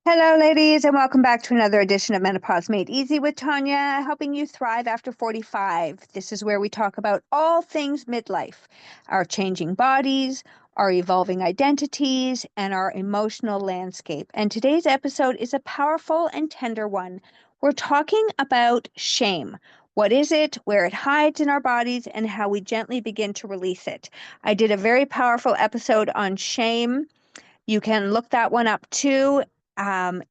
Hello, ladies, and welcome back to another edition of Menopause Made Easy with Tanya, helping you thrive after 45. This is where we talk about all things midlife, our changing bodies, our evolving identities, and our emotional landscape. And today's episode is a powerful and tender one. We're talking about shame. What is it, where it hides in our bodies, and how we gently begin to release it. I did a very powerful episode on shame. You can look that one up too.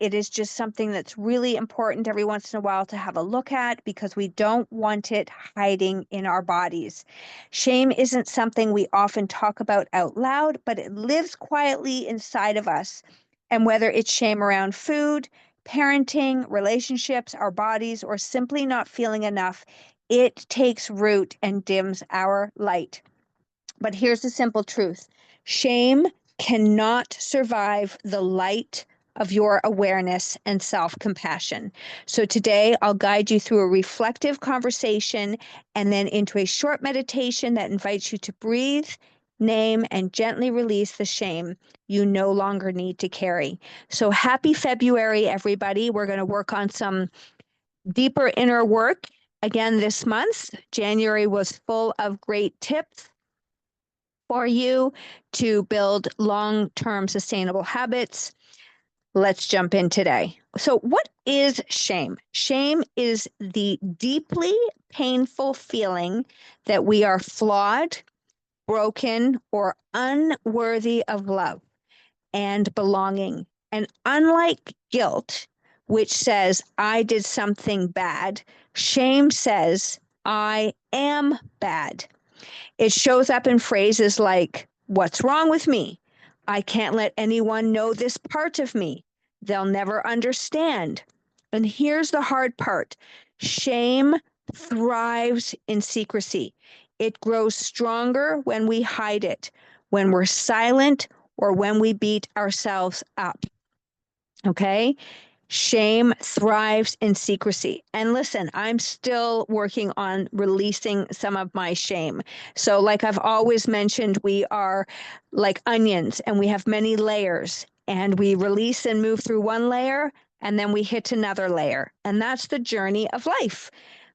It is just something that's really important every once in a while to have a look at because we don't want it hiding in our bodies. Shame isn't something we often talk about out loud, but it lives quietly inside of us. And whether it's shame around food, parenting, relationships, our bodies, or simply not feeling enough, it takes root and dims our light. But here's the simple truth. Shame cannot survive the light of your awareness and self-compassion. So today I'll guide you through a reflective conversation and then into a short meditation that invites you to breathe, name, and gently release the shame you no longer need to carry. So happy February, everybody. We're going to work on some deeper inner work again this month. January was full of great tips for you to build long-term sustainable habits. Let's jump in today. So what is shame? Shame is the deeply painful feeling that we are flawed, broken, or unworthy of love and belonging. And unlike guilt, which says, I did something bad, shame says, I am bad. It shows up in phrases like, what's wrong with me? I can't let anyone know this part of me. They'll never understand. And here's the hard part. Shame thrives in secrecy. It grows stronger when we hide it, when we're silent, or when we beat ourselves up. Okay? Shame thrives in secrecy. And listen, I'm still working on releasing some of my shame. So, like I've always mentioned, we are like onions and we have many layers, and we release and move through one layer, and then we hit another layer. And that's the journey of life,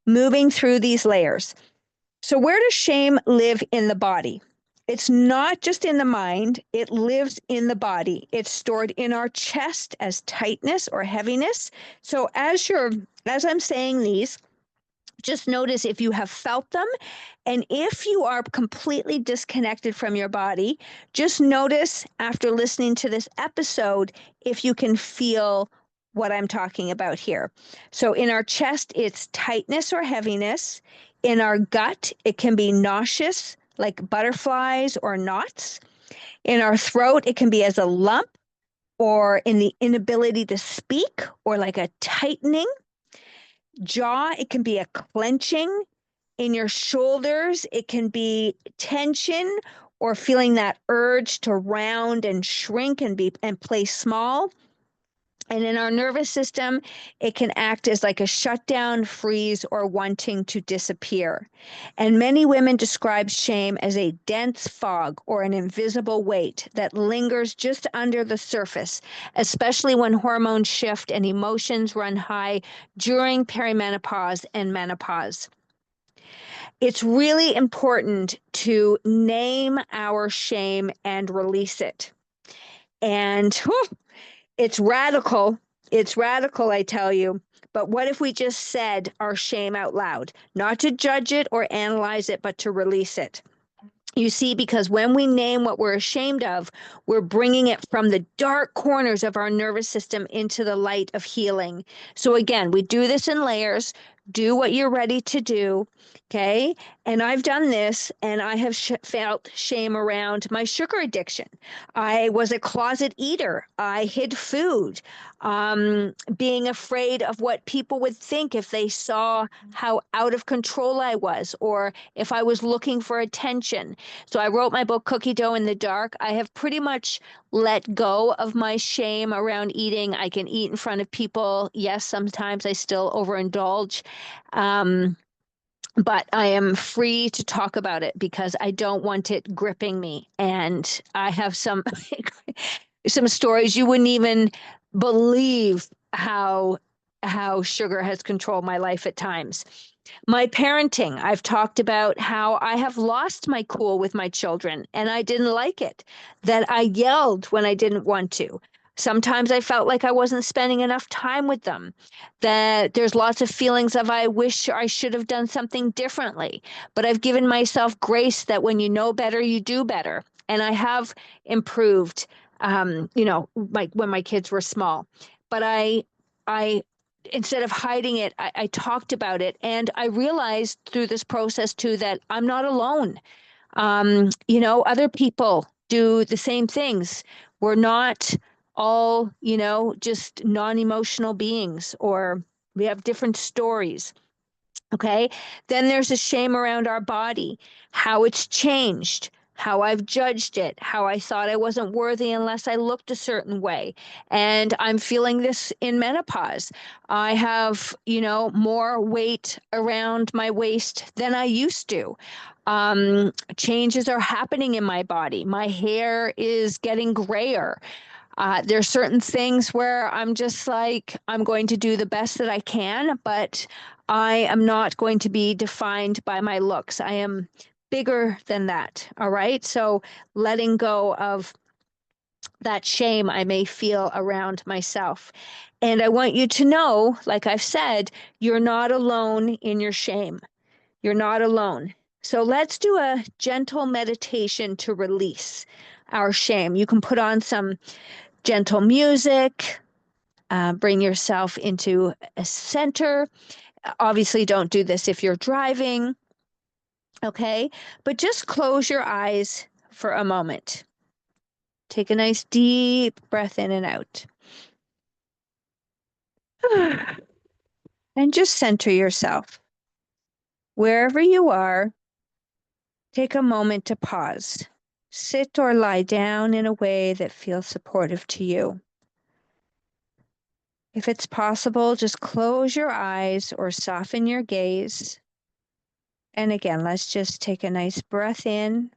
moving through these layers. So, where does shame live in the body? It's not just in the mind, it lives in the body. It's stored in our chest as tightness or heaviness. So as I'm saying these, just notice if you have felt them, and if you are completely disconnected from your body, just notice after listening to this episode if you can feel what I'm talking about here. So in our chest, it's tightness or heaviness. In our gut, it can be nauseous, like butterflies or knots. In our throat, it can be as a lump or in the inability to speak or like a tightening. Jaw, it can be a clenching. In your shoulders, it can be tension or feeling that urge to round and shrink and play small. And in our nervous system, it can act as like a shutdown, freeze, or wanting to disappear. And many women describe shame as a dense fog or an invisible weight that lingers just under the surface, especially when hormones shift and emotions run high during perimenopause and menopause. It's really important to name our shame and release it. And it's radical. It's radical, I tell you. But what if we just said our shame out loud? Not to judge it or analyze it, but to release it. You see, because when we name what we're ashamed of, we're bringing it from the dark corners of our nervous system into the light of healing. So again, we do this in layers. Do what you're ready to do. Okay. And I've done this, and I have felt shame around my sugar addiction. I was a closet eater. I hid food, being afraid of what people would think if they saw how out of control I was, or if I was looking for attention. So I wrote my book, Cookie Dough in the Dark. I have pretty much let go of my shame around eating. I can eat in front of people. Yes, sometimes I still overindulge. But I am free to talk about it because I don't want it gripping me. And I have some some stories you wouldn't even believe how sugar has controlled my life at times. My parenting, I've talked about how I have lost my cool with my children and I didn't like it, that I yelled when I didn't want to. Sometimes I felt like I wasn't spending enough time with them, that there's lots of feelings of I wish I should have done something differently. But I've given myself grace that when you know better, you do better. And I have improved, when my kids were small. But I instead of hiding it, I talked about it. And I realized through this process too that I'm not alone. Other people do the same things. We're not all, just non emotional beings, or we have different stories. Okay. Then there's a shame around our body, how it's changed, how I've judged it, how I thought I wasn't worthy unless I looked a certain way. And I'm feeling this in menopause. I have, more weight around my waist than I used to. Changes are happening in my body. My hair is getting grayer. There's certain things where I'm just like, I'm going to do the best that I can, but I am not going to be defined by my looks. I am bigger than that. All right. So letting go of that shame I may feel around myself. And I want you to know, like I've said, you're not alone in your shame. You're not alone. So let's do a gentle meditation to release our shame. You can put on some gentle music, bring yourself into a center. Obviously, don't do this if you're driving, okay? But just close your eyes for a moment. Take a nice deep breath in and out. And just center yourself. Wherever you are, take a moment to pause. Sit or lie down in a way that feels supportive to you. If it's possible, just close your eyes or soften your gaze. And again, let's just take a nice breath in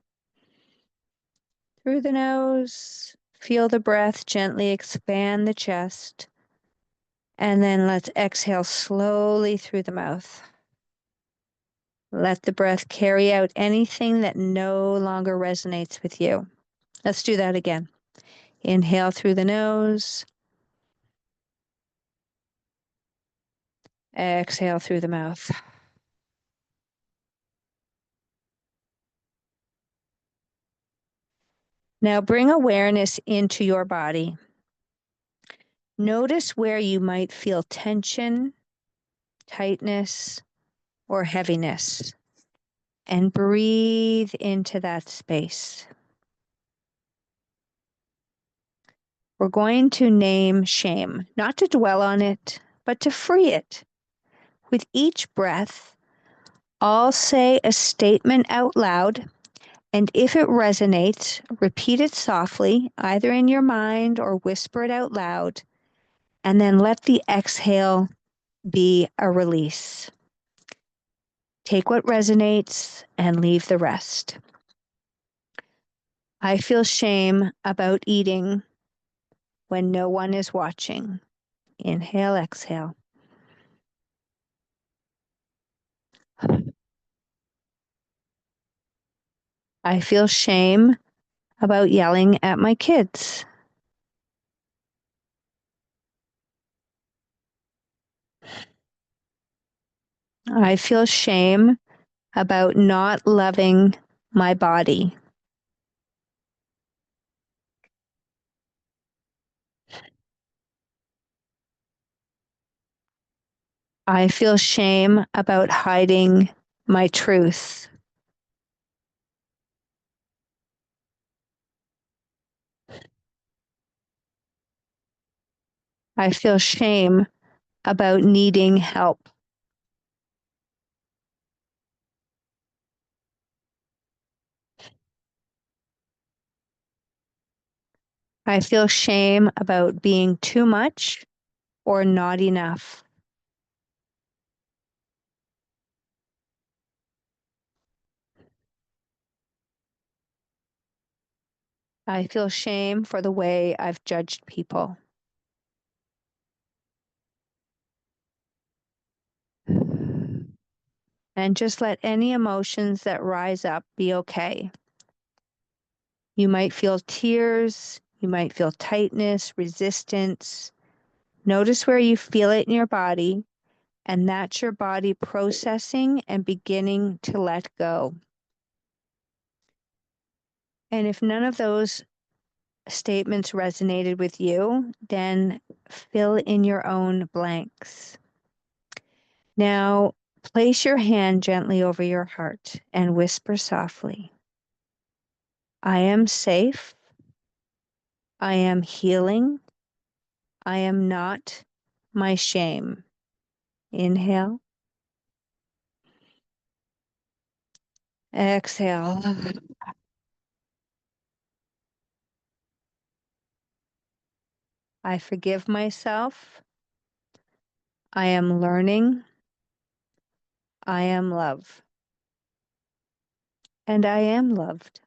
through the nose. Feel the breath gently expand the chest. And then let's exhale slowly through the mouth. Let the breath carry out anything that no longer resonates with you. Let's do that again. Inhale through the nose. Exhale through the mouth. Now bring awareness into your body. Notice where you might feel tension, tightness, or heaviness, and breathe into that space. We're going to name shame, not to dwell on it, but to free it. With each breath, I'll say a statement out loud, and if it resonates, repeat it softly, either in your mind or whisper it out loud, and then let the exhale be a release. Take what resonates and leave the rest. I feel shame about eating when no one is watching. Inhale, exhale. I feel shame about yelling at my kids. I feel shame about not loving my body. I feel shame about hiding my truth. I feel shame about needing help. I feel shame about being too much or not enough. I feel shame for the way I've judged people. And just let any emotions that rise up be okay. You might feel tears, you might feel tightness, resistance. Notice where you feel it in your body, and that's your body processing and beginning to let go. And if none of those statements resonated with you, then fill in your own blanks. Now, place your hand gently over your heart and whisper softly, I am safe. I am healing. I am not my shame. Inhale. Exhale. I forgive myself. I am learning. I am love. And I am loved.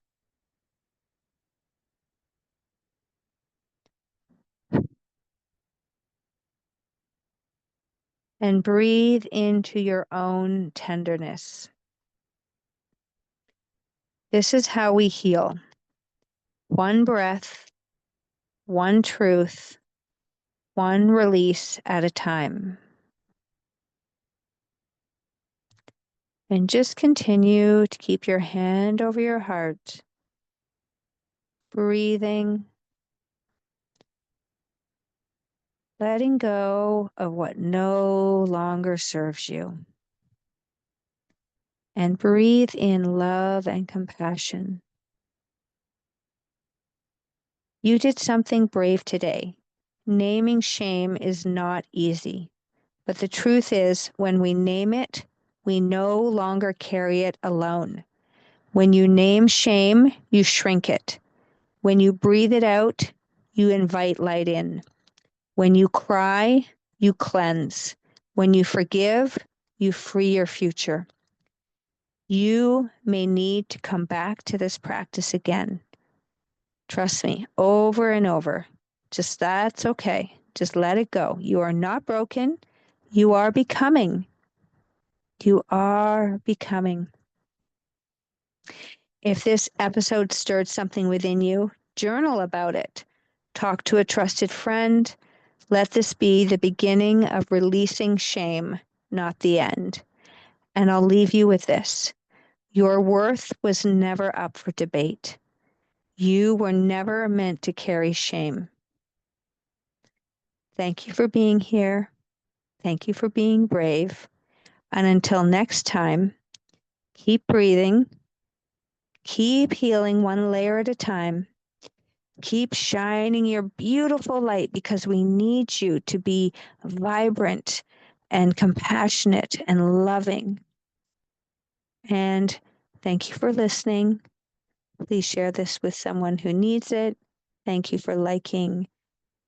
And breathe into your own tenderness. This is how we heal. One breath, one truth, one release at a time. And just continue to keep your hand over your heart, breathing, letting go of what no longer serves you. And breathe in love and compassion. You did something brave today. Naming shame is not easy. But the truth is, when we name it, we no longer carry it alone. When you name shame, you shrink it. When you breathe it out, you invite light in. When you cry, you cleanse. When you forgive, you free your future. You may need to come back to this practice again. Trust me, over and over. Just that's okay. Just let it go. You are not broken. You are becoming. You are becoming. If this episode stirred something within you, journal about it. Talk to a trusted friend. Let this be the beginning of releasing shame, not the end. And I'll leave you with this. Your worth was never up for debate. You were never meant to carry shame. Thank you for being here. Thank you for being brave. And until next time, keep breathing, keep healing one layer at a time. Keep shining your beautiful light because we need you to be vibrant and compassionate and loving. And thank you for listening. Please share this with someone who needs it. Thank you for liking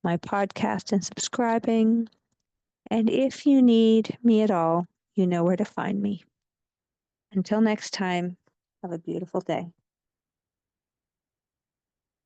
my podcast and subscribing. And if you need me at all, you know where to find me. Until next time, have a beautiful day.